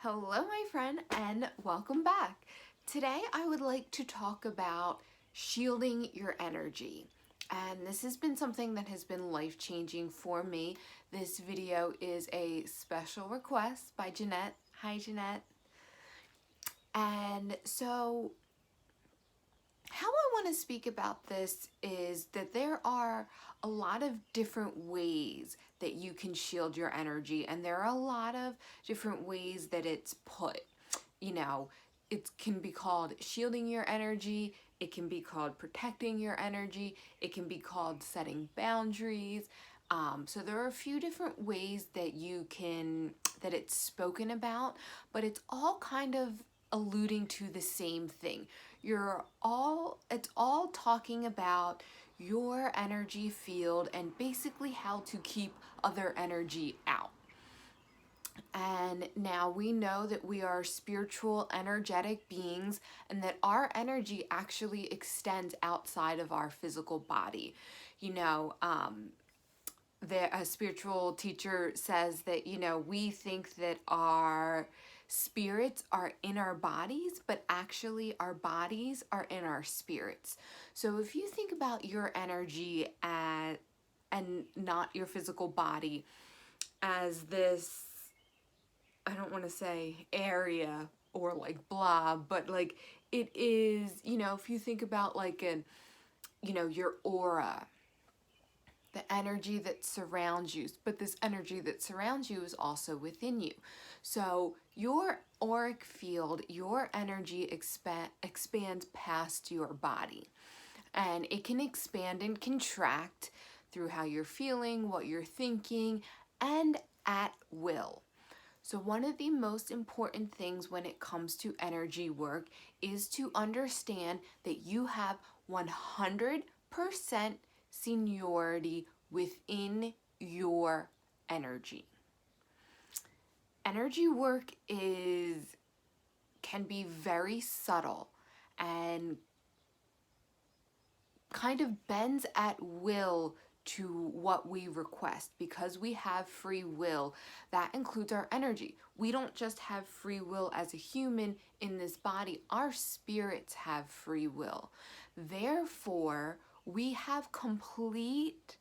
Hello, my friend, and welcome back. Today, I would like to talk about shielding your energy. And this has been something that has been life-changing for me. This video is a special request by Jeanette. Hi, Jeanette. And so, how I want to speak about this is that there are a lot of different ways that you can shield your energy, and there are a lot of different ways that it's put. You know, it can be called shielding your energy, it can be called protecting your energy, it can be called setting boundaries. So there are a few different ways that that it's spoken about, but it's all kind of alluding to the same thing. It's all talking about your energy field and basically how to keep other energy out. And now we know that we are spiritual, energetic beings, and that our energy actually extends outside of our physical body. You know, a spiritual teacher says that, we think that our spirits are in our bodies, but actually our bodies are in our spirits. So if you think about your energy and not your physical body as this, I don't want to say area or like blob, but like it is, if you think about like your aura, the energy that surrounds you, but this energy that surrounds you is also within you. So your auric field, your energy expands past your body, and it can expand and contract through how you're feeling, what you're thinking, and at will. So one of the most important things when it comes to energy work is to understand that you have 100% seniority within your energy. Energy work can be very subtle and kind of bends at will to what we request. Because we have free will, that includes our energy. We don't just have free will as a human in this body, our spirits have free will. Therefore, we have complete,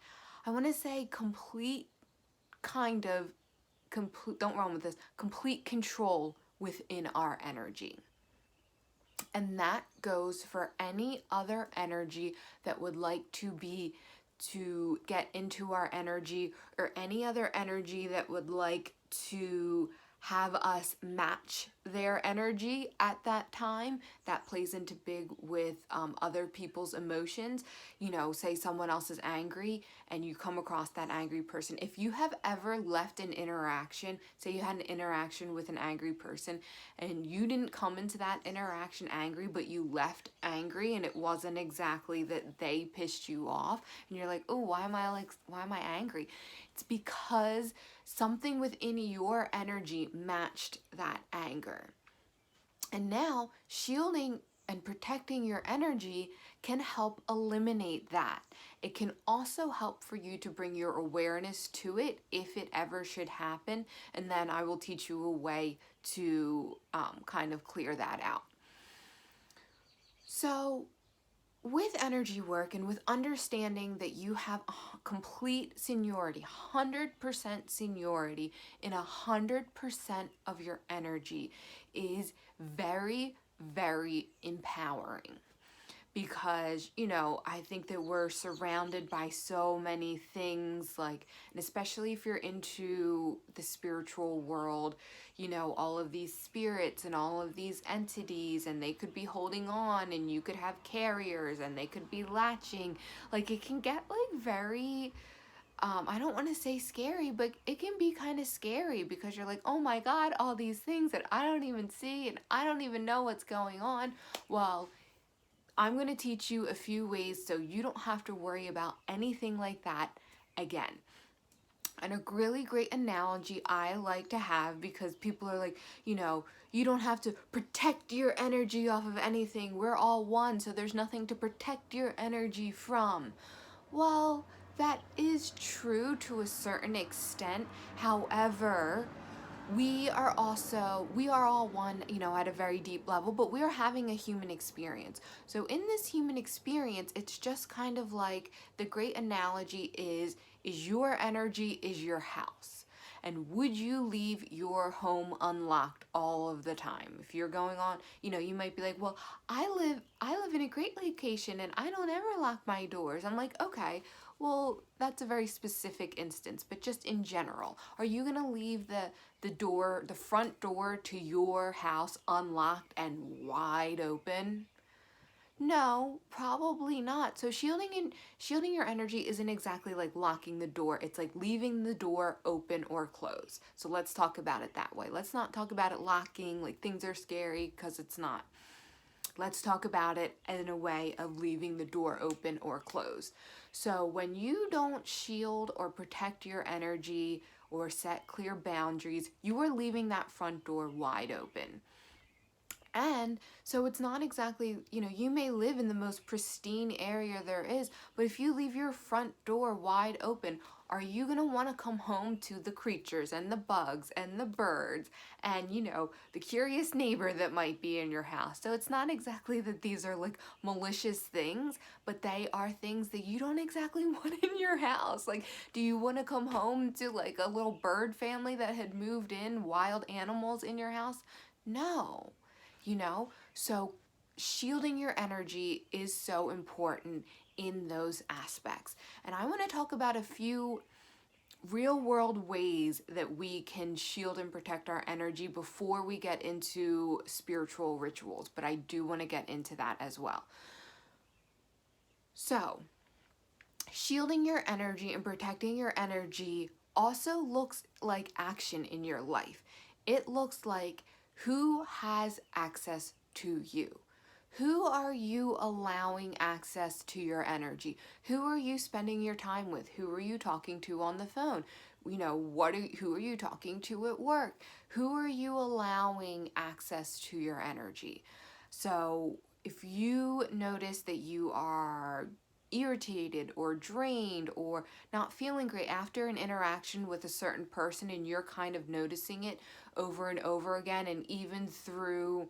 I want to say complete kind of, complete, don't run with this, complete control within our energy. And that goes for any other energy that would like to get into our energy, or any other energy that would like to have us match their energy at that time. That plays into big with other people's emotions. Say someone else is angry and you come across that angry person. If you have ever left an interaction, say you had an interaction with an angry person and you didn't come into that interaction angry, but you left angry, and it wasn't exactly that they pissed you off, and you're like, oh, why am I angry? It's because something within your energy matched that anger. And now shielding and protecting your energy can help eliminate that. It can also help for you to bring your awareness to it if it ever should happen. And then I will teach you a way to kind of clear that out. So with energy work and with understanding that you have a complete seniority, 100% seniority in 100% of your energy, is very, very empowering. Because, I think that we're surrounded by so many things, like, and especially if you're into the spiritual world, all of these spirits and all of these entities, and they could be holding on, and you could have carriers, and they could be latching. Like, it can get like very, I don't want to say scary, but it can be kind of scary, because you're like, oh my God, all these things that I don't even see, and I don't even know what's going on. Well, I'm going to teach you a few ways so you don't have to worry about anything like that again. And a really great analogy I like to have, because people are like, you don't have to protect your energy off of anything. We're all one, so there's nothing to protect your energy from. Well, that is true to a certain extent. However, we are all one, at a very deep level, but we are having a human experience. So in this human experience, it's just kind of like, the great analogy is your energy is your house. And would you leave your home unlocked all of the time? If you're going on, you might be like, well, I live in a great location and I don't ever lock my doors. I'm like, okay, well, that's a very specific instance, but just in general, are you going to leave the front door to your house unlocked and wide open? No, probably not. So shielding your energy isn't exactly like locking the door. It's like leaving the door open or closed. So let's talk about it that way. Let's not talk about it locking, like things are scary, because it's not. Let's talk about it in a way of leaving the door open or closed. So when you don't shield or protect your energy or set clear boundaries, you are leaving that front door wide open. And so it's not exactly, you may live in the most pristine area there is, but if you leave your front door wide open, are you going to want to come home to the creatures and the bugs and the birds and, the curious neighbor that might be in your house? So it's not exactly that these are like malicious things, but they are things that you don't exactly want in your house. Like, do you want to come home to like a little bird family that had moved in, wild animals in your house? No. So shielding your energy is so important in those aspects. And I want to talk about a few real world ways that we can shield and protect our energy before we get into spiritual rituals, but I do want to get into that as well. So, shielding your energy and protecting your energy also looks like action in your life. It looks like, who has access to you? Who are you allowing access to your energy? Who are you spending your time with? Who are you talking to on the phone? Who are you talking to at work? Who are you allowing access to your energy? So if you notice that you are irritated or drained or not feeling great after an interaction with a certain person, and you're kind of noticing it over and over again, and even through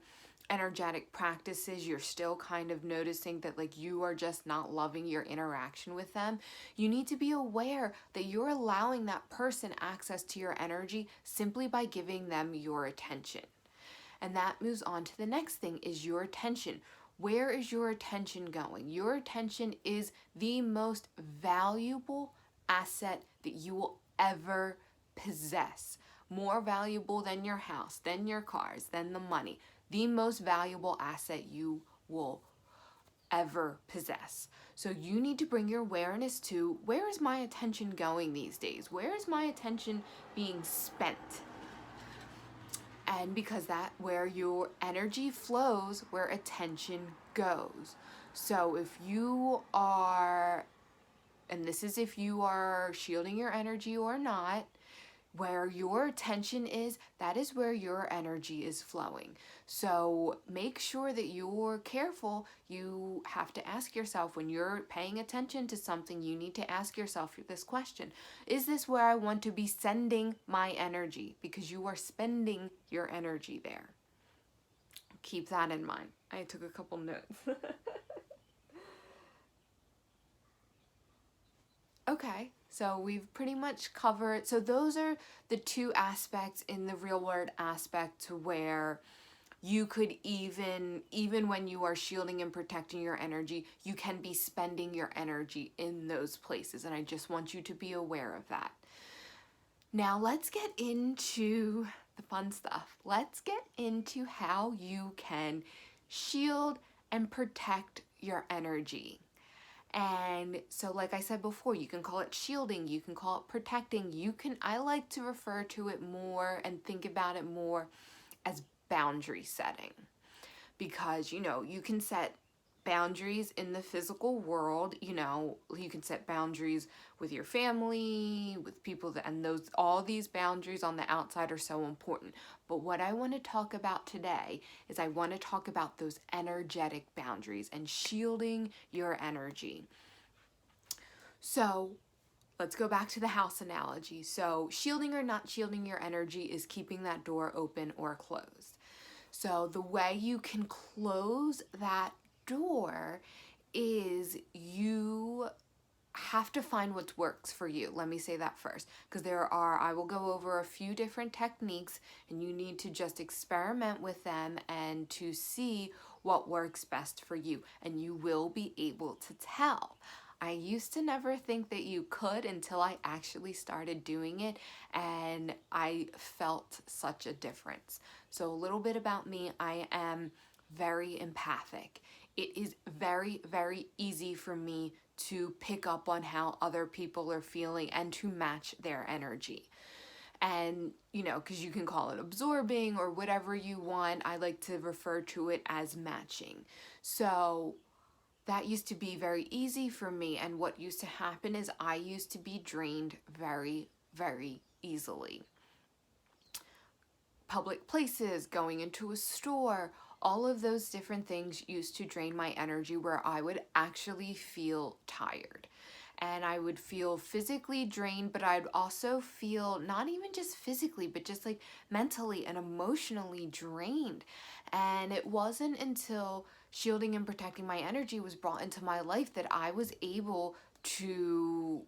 energetic practices you're still kind of noticing that like you are just not loving your interaction with them, you need to be aware that you're allowing that person access to your energy simply by giving them your attention. And that moves on to the next thing, is your attention. Where is your attention going? Your attention is the most valuable asset that you will ever possess. More valuable than your house, than your cars, than the money. The most valuable asset you will ever possess. So you need to bring your awareness to, where is my attention going these days? Where is my attention being spent? And because that, where your energy flows, where attention goes. So if you are, and this is if you are shielding your energy or not, where your attention is, that is where your energy is flowing. So make sure that you're careful. You have to ask yourself, when you're paying attention to something, you need to ask yourself this question: is this where I want to be sending my energy? Because you are spending your energy there. Keep that in mind. I took a couple notes. Okay, so we've pretty much covered, so those are the two aspects in the real world aspect, to where you could even when you are shielding and protecting your energy, you can be spending your energy in those places, and I just want you to be aware of that. Now let's get into the fun stuff. Let's get into how you can shield and protect your energy. And so, like I said before, you can call it shielding, you can call it protecting, I like to refer to it more and think about it more as boundary setting. Because, you can set boundaries in the physical world, you can set boundaries with your family, with people and all these boundaries on the outside are so important. But what I want to talk about today is, I want to talk about those energetic boundaries and shielding your energy. So let's go back to the house analogy. So shielding or not shielding your energy is keeping that door open or closed. So the way you can close that door is you have to find what works for you. Let me say that first, because I will go over a few different techniques and you need to just experiment with them and to see what works best for you, and you will be able to tell. I used to never think that you could until I actually started doing it, and I felt such a difference. So a little bit about me: I am very empathic. It is very, very easy for me to pick up on how other people are feeling and to match their energy. And, because you can call it absorbing or whatever you want, I like to refer to it as matching. So that used to be very easy for me. And what used to happen is I used to be drained very, very easily. Public places, going into a store, all of those different things used to drain my energy, where I would actually feel tired. And I would feel physically drained, but I'd also feel not even just physically, but just like mentally and emotionally drained. And it wasn't until shielding and protecting my energy was brought into my life that I was able to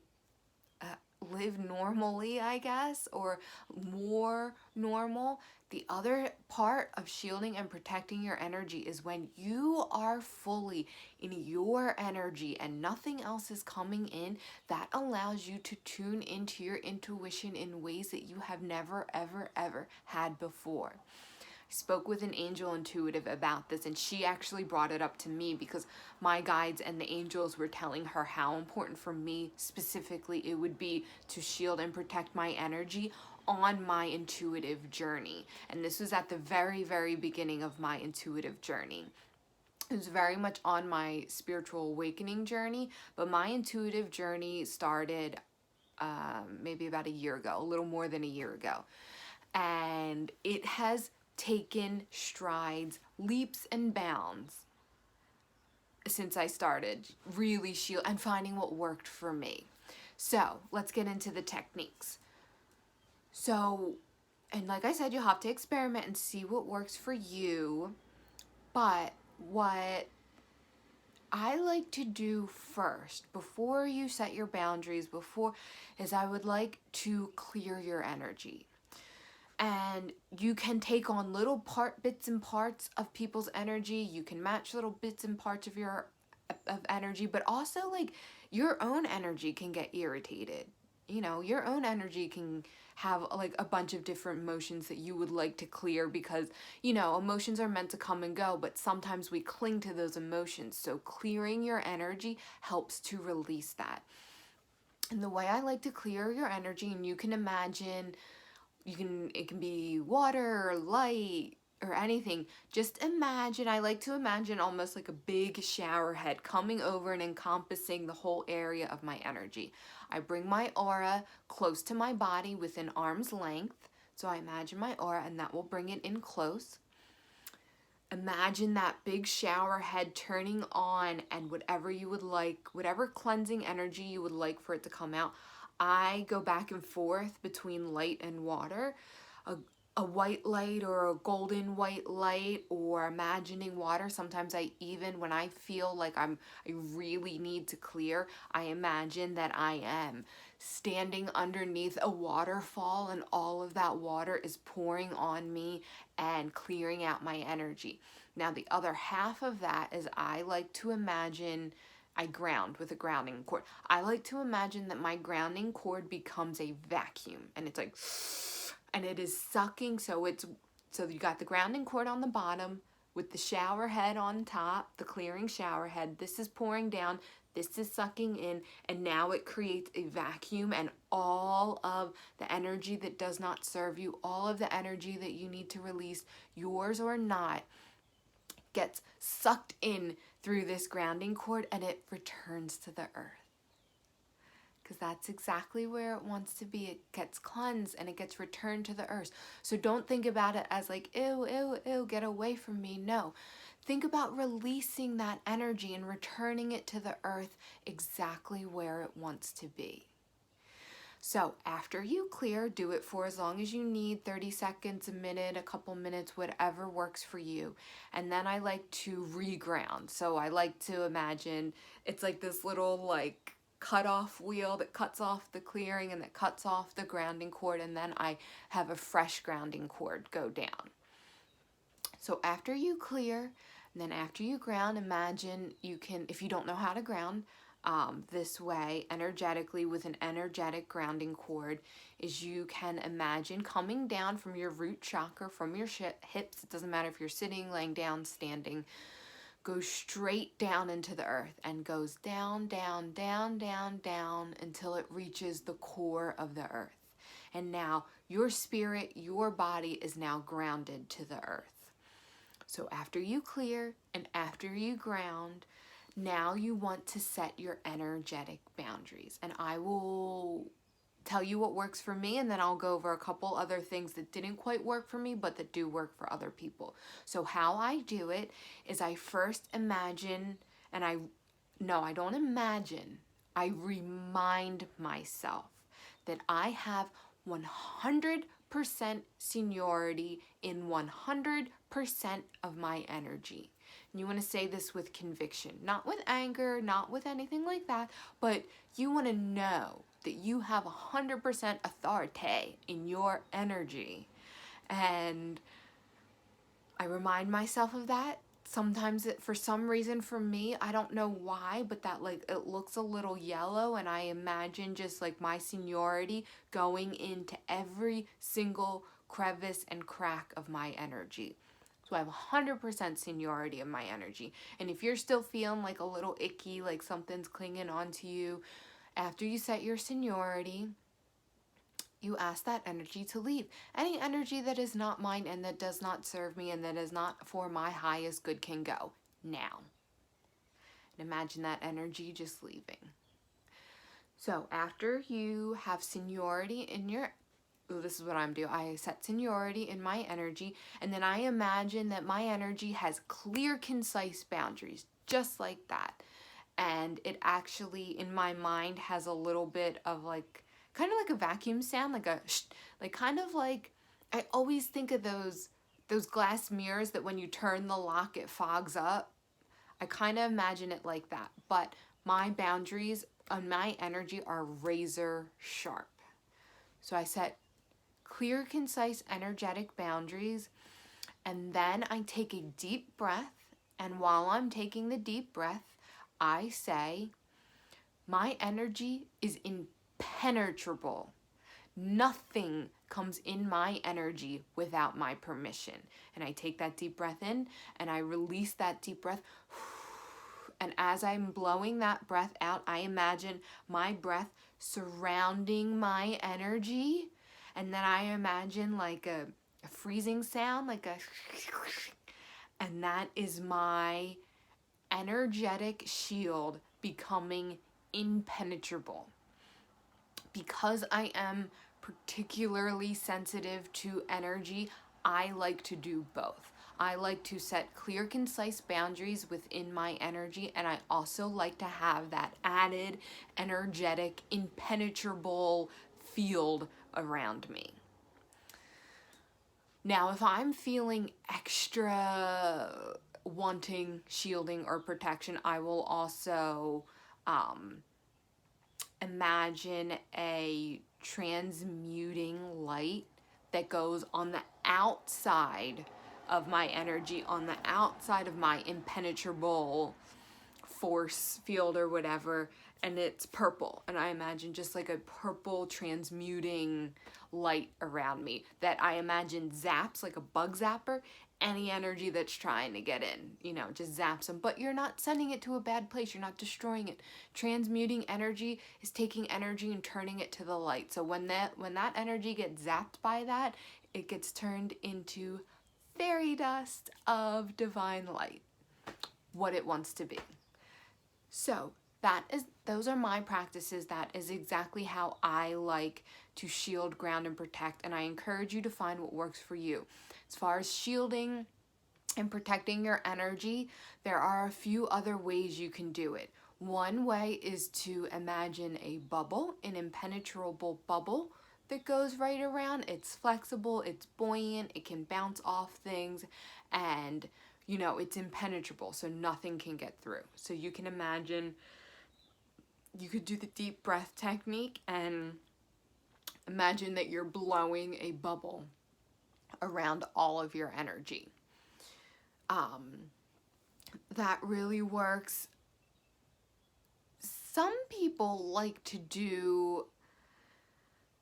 live normally, I guess, or more normal. The other part of shielding and protecting your energy is when you are fully in your energy and nothing else is coming in, that allows you to tune into your intuition in ways that you have never, ever, ever had before. Spoke with an angel intuitive about this, and she actually brought it up to me because my guides and the angels were telling her how important for me specifically it would be to shield and protect my energy on my intuitive journey. And this was at the very, very beginning of my intuitive journey. It was very much on my spiritual awakening journey, but my intuitive journey started maybe about a year ago, a little more than a year ago. And it has taken strides, leaps and bounds since I started really shield and finding what worked for me. So let's get into the techniques. So, and like I said, you'll have to experiment and see what works for you. But what I like to do first, before you set your boundaries, is I would like to clear your energy. And you can take on little bits and parts of people's energy. You can match little bits and parts of your energy, but also like your own energy can get irritated. Your own energy can have like a bunch of different emotions that you would like to clear, because emotions are meant to come and go, but sometimes we cling to those emotions. So clearing your energy helps to release that. And the way I like to clear your energy, and you can imagine, it can be water or light or anything. Just imagine, I like to imagine almost like a big shower head coming over and encompassing the whole area of my energy. I bring my aura close to my body within arm's length. So I imagine my aura, and that will bring it in close. Imagine that big shower head turning on, and whatever you would like, whatever cleansing energy you would like for it to come out, I go back and forth between light and water, a white light or a golden white light, or imagining water. Sometimes when I feel like I really need to clear, I imagine that I am standing underneath a waterfall and all of that water is pouring on me and clearing out my energy. Now, the other half of that is I like to imagine I ground with a grounding cord. I like to imagine that my grounding cord becomes a vacuum, and it's like, and it is sucking. So you got the grounding cord on the bottom with the shower head on top, the clearing shower head. This is pouring down, this is sucking in, and now it creates a vacuum, and all of the energy that does not serve you, all of the energy that you need to release, yours or not, gets sucked in through this grounding cord, and it returns to the earth. Because that's exactly where it wants to be. It gets cleansed and it gets returned to the earth. So don't think about it as like, ew, ew, ew, get away from me. No. Think about releasing that energy and returning it to the earth exactly where it wants to be. So after you clear, do it for as long as you need, 30 seconds, a minute, a couple minutes, whatever works for you. And then I like to reground. So I like to imagine it's like this little like cut off wheel that cuts off the clearing and that cuts off the grounding cord, and then I have a fresh grounding cord go down. So after you clear, and then after you ground, imagine you can, if you don't know how to ground, this way energetically with an energetic grounding cord, is you can imagine coming down from your root chakra, from your hips, it doesn't matter if you're sitting, laying down, standing, goes straight down into the earth and goes down, down, down, down, down until it reaches the core of the earth. And now your spirit, your body is now grounded to the earth. So after you clear and after you ground, now you want to set your energetic boundaries. And I will tell you what works for me, and then I'll go over a couple other things that didn't quite work for me, but that do work for other people. So how I do it is I first imagine, and I don't imagine, I remind myself that I have 100% seniority in 100% of my energy. And you want to say this with conviction, not with anger, not with anything like that, but you want to know that you have 100% authority in your energy. And I remind myself of that. Sometimes for some reason for me, I don't know why, but that like it looks a little yellow, and I imagine just like my seniority going into every single crevice and crack of my energy. So I have 100% seniority of my energy. And if you're still feeling like a little icky, like something's clinging onto you, after you set your seniority, you ask that energy to leave. Any energy that is not mine and that does not serve me and that is not for my highest good can go now. And imagine that energy just leaving. So after you have seniority in your, this is what I'm doing. I set seniority in my energy, and then I imagine that my energy has clear, concise boundaries, just like that. And it actually, in my mind, has a little bit of like, kind of like a vacuum sound, like a like kind of like, I always think of those glass mirrors that when you turn the lock it fogs up. I kind of imagine it like that, but my boundaries on my energy are razor sharp. So I set clear, concise, energetic boundaries, and then I take a deep breath, and while I'm taking the deep breath, I say, my energy is impenetrable. Nothing comes in my energy without my permission. And I take that deep breath in and I release that deep breath. And as I'm blowing that breath out, I imagine my breath surrounding my energy. And then I imagine like a freezing sound, like a, and that is my energetic shield becoming impenetrable. Because I am particularly sensitive to energy, I like to do both. I like to set clear, concise boundaries within my energy, and I also like to have that added energetic, impenetrable field around me. Now, if I'm feeling extra wanting shielding or protection, I will also imagine a transmuting light that goes on the outside of my energy, on the outside of my impenetrable force field or whatever, and it's purple, and I imagine just like a purple transmuting light around me that I imagine zaps, like a bug zapper, any energy that's trying to get in, just zaps them. But you're not sending it to a bad place, you're not destroying it. Transmuting energy is taking energy and turning it to the light. So when that energy gets zapped by that, it gets turned into fairy dust of divine light, what it wants to be. So those are my practices. That is exactly how I like to shield, ground, and protect, and I encourage you to find what works for you. As far as shielding and protecting your energy, there are a few other ways you can do it. One way is to imagine a bubble, an impenetrable bubble that goes right around. It's flexible, it's buoyant, it can bounce off things, and it's impenetrable, so nothing can get through. So you can imagine, you could do the deep breath technique and imagine that you're blowing a bubble around all of your energy. That really works. Some people like to do,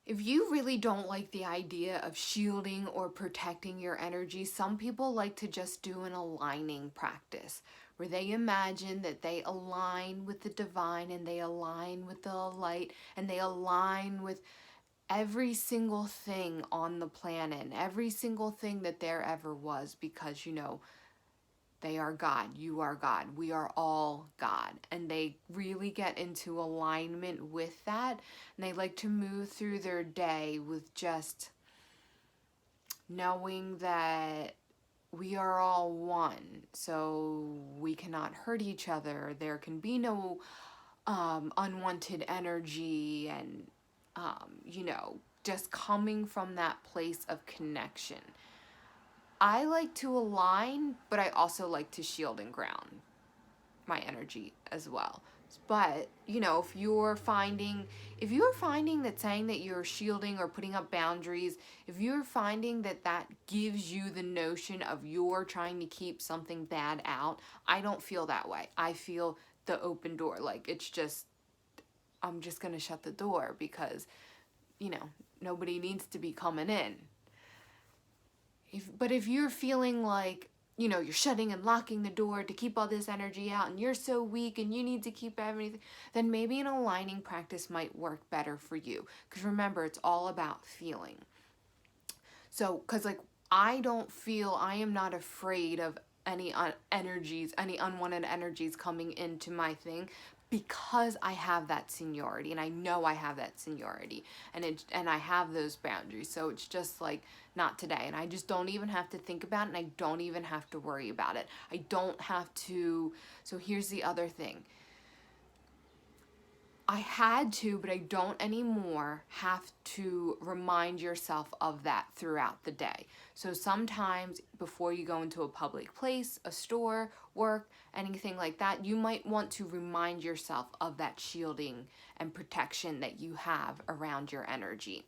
if you really don't like the idea of shielding or protecting your energy, some people like to just do an aligning practice where they imagine that they align with the divine and they align with the light and they align with every single thing on the planet and every single thing that there ever was, because they are God, you are God, we are all God. And they really get into alignment with that. And they like to move through their day with just knowing that we are all one. So we cannot hurt each other. There can be no unwanted energy and, just coming from that place of connection. I like to align, but I also like to shield and ground my energy as well. But, if you're finding that saying that you're shielding or putting up boundaries, if you're finding that that gives you the notion of you're trying to keep something bad out, I don't feel that way. I feel the open door. Like, it's just, I'm just going to shut the door because, nobody needs to be coming in. But if you're feeling like, you're shutting and locking the door to keep all this energy out and you're so weak and you need to keep everything, then maybe an aligning practice might work better for you. Because remember, it's all about feeling. So, because I am not afraid of any any unwanted energies coming into my thing, because I have that seniority and I know I have that seniority and I have those boundaries. So it's just like, not today. And I just don't even have to think about it and I don't even have to worry about it. I don't have to. So here's the other thing. I had to, but I don't anymore have to remind yourself of that throughout the day. So sometimes before you go into a public place, a store, work, anything like that, you might want to remind yourself of that shielding and protection that you have around your energy.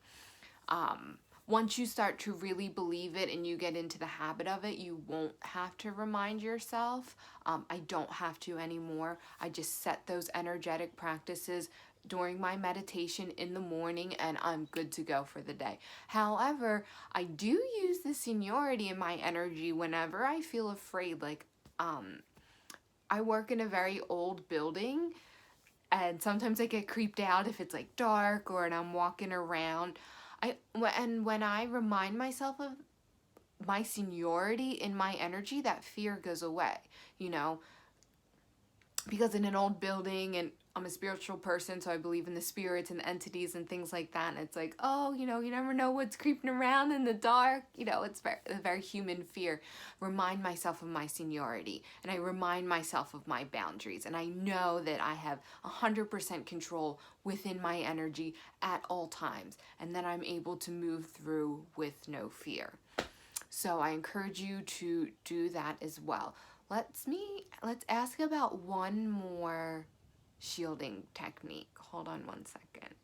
Once you start to really believe it and you get into the habit of it, you won't have to remind yourself. I don't have to anymore. I just set those energetic practices during my meditation in the morning and I'm good to go for the day. However, I do use the seniority in my energy whenever I feel afraid. Like, I work in a very old building and sometimes I get creeped out if it's like dark or and I'm walking around. And when I remind myself of my seniority in my energy, that fear goes away, because in an old building, and I'm a spiritual person, so I believe in the spirits and entities and things like that. And it's like, oh, you never know what's creeping around in the dark. It's a very human fear. Remind myself of my seniority, and I remind myself of my boundaries. And I know that I have 100% control within my energy at all times, and then I'm able to move through with no fear. So I encourage you to do that as well. Let's ask about one more shielding technique. Hold on one second.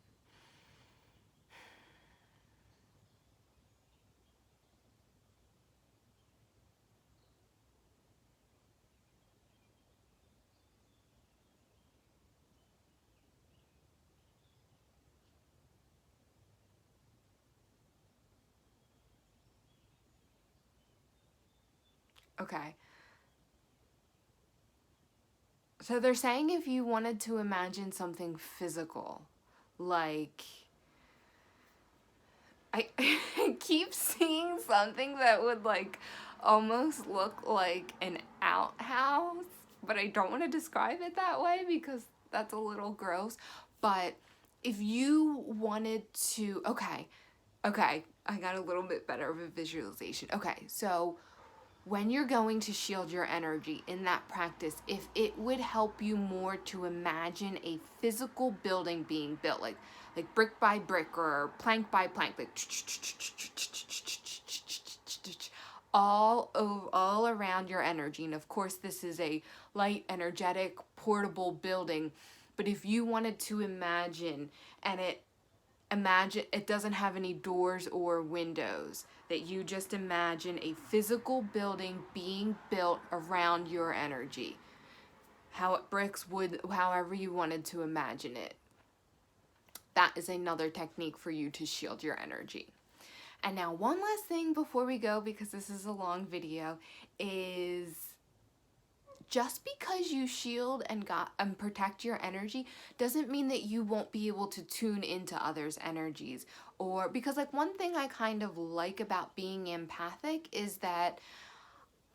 Okay. So they're saying if you wanted to imagine something physical, like, I keep seeing something that would almost look like an outhouse, but I don't want to describe it that way because that's a little gross. But if you wanted to, okay, I got a little bit better of a visualization. Okay, so when you're going to shield your energy in that practice, if it would help you more to imagine a physical building being built, like brick by brick or plank by plank, like all around your energy. And of course, this is a light, energetic, portable building. But if you wanted to imagine, and imagine it doesn't have any doors or windows, that you just imagine a physical building being built around your energy, how it bricks, wood, however you wanted to imagine it. That is another technique for you to shield your energy. And now one last thing before we go, because this is a long video, is just because you shield and protect your energy doesn't mean that you won't be able to tune into others' energies. Or because like one thing I kind of like about being empathic is that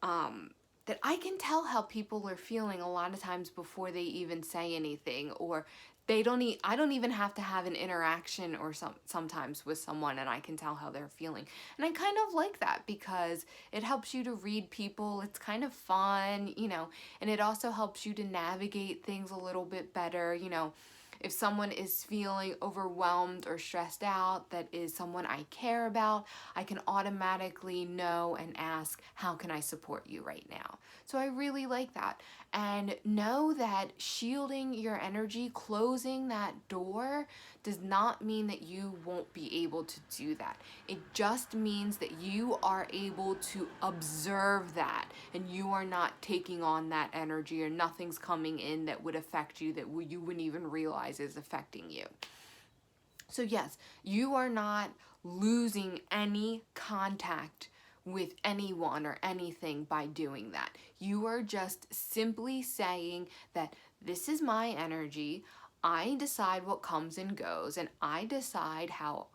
that I can tell how people are feeling a lot of times before they even say anything, or I don't even have to have an interaction or sometimes with someone, and I can tell how they're feeling. And I kind of like that because it helps you to read people. It's kind of fun, and it also helps you to navigate things a little bit better, If someone is feeling overwhelmed or stressed out, that is someone I care about, I can automatically know and ask, how can I support you right now? So I really like that. And know that shielding your energy, closing that door, does not mean that you won't be able to do that. It just means that you are able to observe that, and you are not taking on that energy, or nothing's coming in that would affect you that you wouldn't even realize is affecting you. So yes, you are not losing any contact with anyone or anything by doing that. You are just simply saying that this is my energy. I decide what comes and goes, and I decide how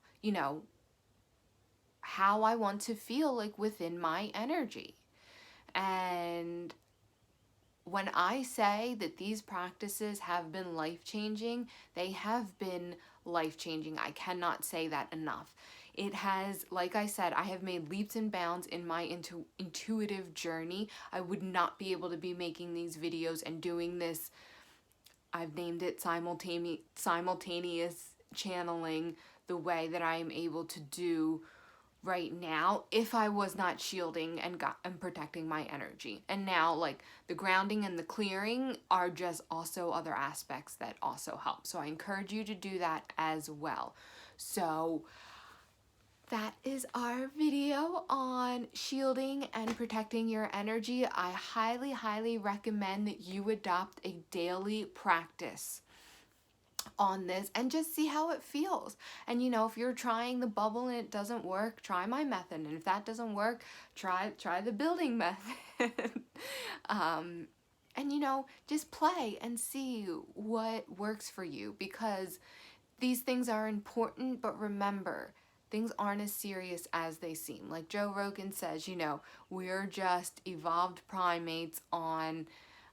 I want to feel like within my energy. And when I say that these practices have been life-changing, they have been life-changing. I cannot say that enough. It has, like I said, I have made leaps and bounds in my intuitive journey. I would not be able to be making these videos and doing this. I've named it simultaneous channeling, the way that I am able to do right now, if I was not shielding and protecting my energy. And now, like, the grounding and the clearing are just also other aspects that also help. So I encourage you to do that as well. So that is our video on shielding and protecting your energy. I highly, highly recommend that you adopt a daily practice on this and just see how it feels. And if you're trying the bubble and it doesn't work, try my method. And if that doesn't work, try the building method. And just play and see what works for you, because these things are important. But remember, things aren't as serious as they seem. Like Joe Rogan says, we're just evolved primates on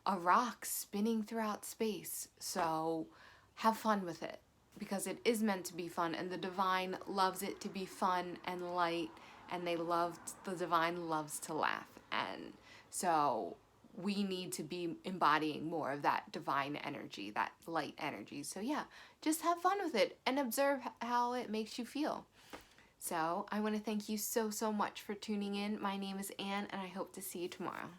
a rock spinning throughout space. So have fun with it, because it is meant to be fun, and the divine loves it to be fun and light, and the divine loves to laugh. And so we need to be embodying more of that divine energy, that light energy. So yeah, just have fun with it and observe how it makes you feel. So I want to thank you so, so much for tuning in. My name is Anne, and I hope to see you tomorrow.